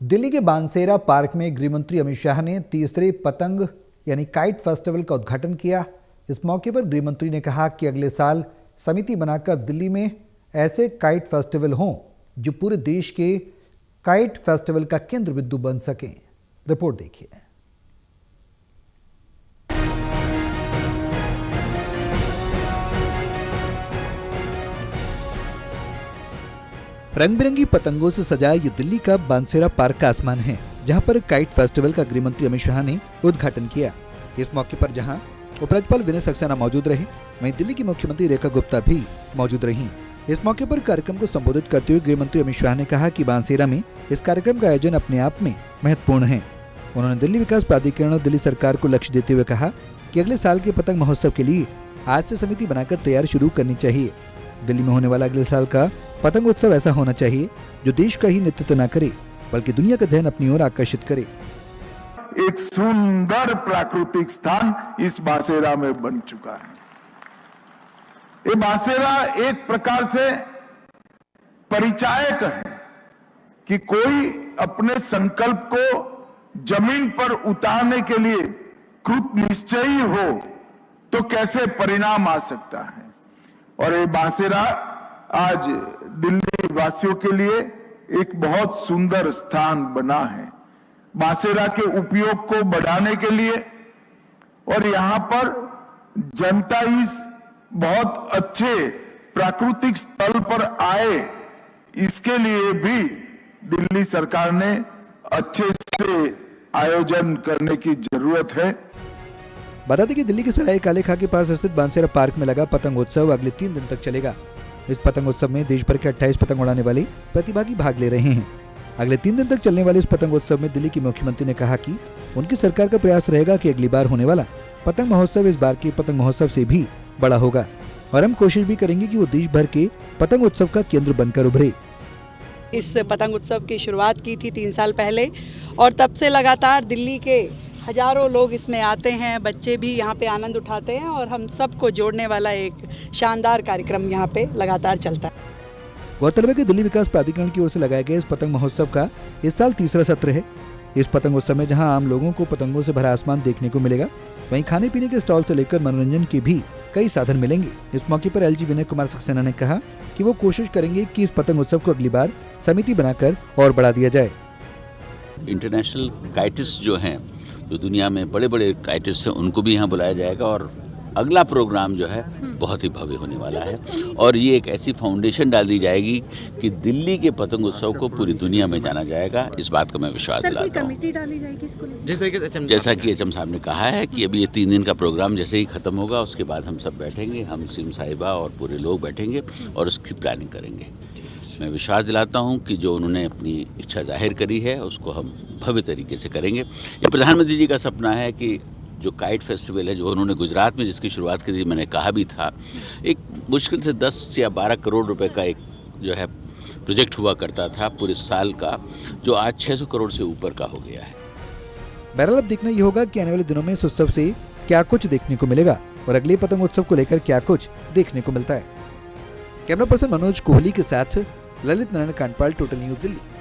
दिल्ली के बानसेरा पार्क में गृह मंत्री अमित शाह ने तीसरे पतंग यानी काइट फेस्टिवल का उद्घाटन किया। इस मौके पर गृह मंत्री ने कहा कि अगले साल समिति बनाकर दिल्ली में ऐसे काइट फेस्टिवल हों जो पूरे देश के काइट फेस्टिवल का केंद्र बिंदु बन सकें। रिपोर्ट देखिए। रंग बिरंगी पतंगों से सजा ये दिल्ली का बानसेरा पार्क का आसमान है, जहां पर काइट फेस्टिवल का गृह मंत्री अमित शाह ने उद्घाटन किया। इस मौके पर जहां उपराज्यपाल विनय सक्सेना मौजूद रहे, वहीं दिल्ली की मुख्यमंत्री रेखा गुप्ता भी मौजूद रहीं। इस मौके पर कार्यक्रम को संबोधित करते हुए गृह मंत्री अमित शाह ने कहा कि बानसेरा में इस कार्यक्रम का आयोजन अपने आप में महत्वपूर्ण है। उन्होंने दिल्ली विकास प्राधिकरण और दिल्ली सरकार को लक्ष्य देते हुए कहा कि अगले साल के पतंग महोत्सव के लिए आज से समिति बनाकर तैयारी शुरू करनी चाहिए। दिल्ली में होने वाला अगले साल का पतंग उत्सव ऐसा होना चाहिए जो देश का ही नेतृत्व न करे बल्कि दुनिया का ध्यान अपनी ओर आकर्षित करे। एक सुंदर प्राकृतिक स्थान इस बानसेरा में बन चुका है। ये बानसेरा एक प्रकार से परिचायक है कि कोई अपने संकल्प को जमीन पर उतारने के लिए कृत निश्चयी हो तो कैसे परिणाम आ सकता है। और ये बानसेरा आज दिल्ली वासियों के लिए एक बहुत सुंदर स्थान बना है। बानसेरा के उपयोग को बढ़ाने के लिए और यहाँ पर जनता इस बहुत अच्छे प्राकृतिक स्थल पर आए, इसके लिए भी दिल्ली सरकार ने अच्छे से आयोजन करने की जरूरत है। बता दें कि दिल्ली के सराय काले खां के पास स्थित बानसेरा पार्क में लगा पतंग उत्सव अगले 3 दिन तक चलेगा। इस पतंग उत्सव में देश भर के 28 पतंग उड़ाने वाले प्रतिभागी भाग ले रहे हैं। अगले 3 दिन तक चलने वाले इस पतंग उत्सव में दिल्ली की मुख्यमंत्री ने कहा कि उनकी सरकार का प्रयास रहेगा कि अगली बार होने वाला पतंग महोत्सव इस बार के पतंग महोत्सव से भी बड़ा होगा और हम कोशिश भी करेंगे कि वो देश भर के पतंग उत्सव का केंद्र बनकर उभरे। इस पतंग उत्सव की शुरुआत की थी 3 साल पहले और तब से लगातार दिल्ली के हजारों लोग इसमें आते हैं, बच्चे भी यहाँ पे आनंद उठाते हैं और हम सबको जोड़ने वाला एक शानदार कार्यक्रम यहाँ पे लगातार चलता है। गौरतलब है कि दिल्ली विकास प्राधिकरण की ओर से लगाए गए इस पतंग महोत्सव का इस साल तीसरा सत्र है। इस पतंग उत्सव में जहां आम लोगों को पतंगों से भरा आसमान देखने को मिलेगा, वहीं खाने पीने के स्टॉल से लेकर मनोरंजन के भी कई साधन मिलेंगे। इस मौके पर एलजी विनय कुमार सक्सेना ने कहा कि वो कोशिश करेंगे कि इस पतंग उत्सव को अगली बार समिति बनाकर और बढ़ा दिया जाए। इंटरनेशनल काइटिस्ट जो हैं, जो दुनिया में बड़े बड़े काइटिस्ट हैं, उनको भी यहाँ बुलाया जाएगा और अगला प्रोग्राम जो है बहुत ही भव्य होने वाला है। और ये एक ऐसी फाउंडेशन डाल दी जाएगी कि दिल्ली के पतंग उत्सव को पूरी दुनिया में जाना जाएगा। इस बात का मैं विश्वास दिलाता हूँ। कमेटी डाली जाएगी इसको लेकर? जिस तरीके से जैसा कि एचएम साहब ने कहा है कि अभी ये 3 दिन का प्रोग्राम जैसे ही खत्म होगा उसके बाद हम सब बैठेंगे, हम सीएम साहिबा और पूरे लोग बैठेंगे और उसकी प्लानिंग करेंगे। मैं विश्वास दिलाता हूं कि जो उन्होंने अपनी इच्छा जाहिर करी है उसको हम भव्य तरीके से करेंगे। ये प्रधानमंत्री जी का सपना है कि जो काइट फेस्टिवल है, जो उन्होंने गुजरात में जिसकी शुरुआत की थी, मैंने कहा भी था, एक मुश्किल से 10 या 12 करोड़ रुपए का एक जो है प्रोजेक्ट हुआ करता था पूरे साल का, जो आज 600 करोड़ से ऊपर का हो गया है। बहरहाल अब देखना ये होगा कि आने वाले दिनों में इस उत्सव से क्या कुछ देखने को मिलेगा और अगले पतंग उत्सव को लेकर क्या कुछ देखने को मिलता है। कैमरा पर्सन मनोज कोहली के साथ ललित नारायण कांडपाल, टोटल न्यूज़ दिल्ली।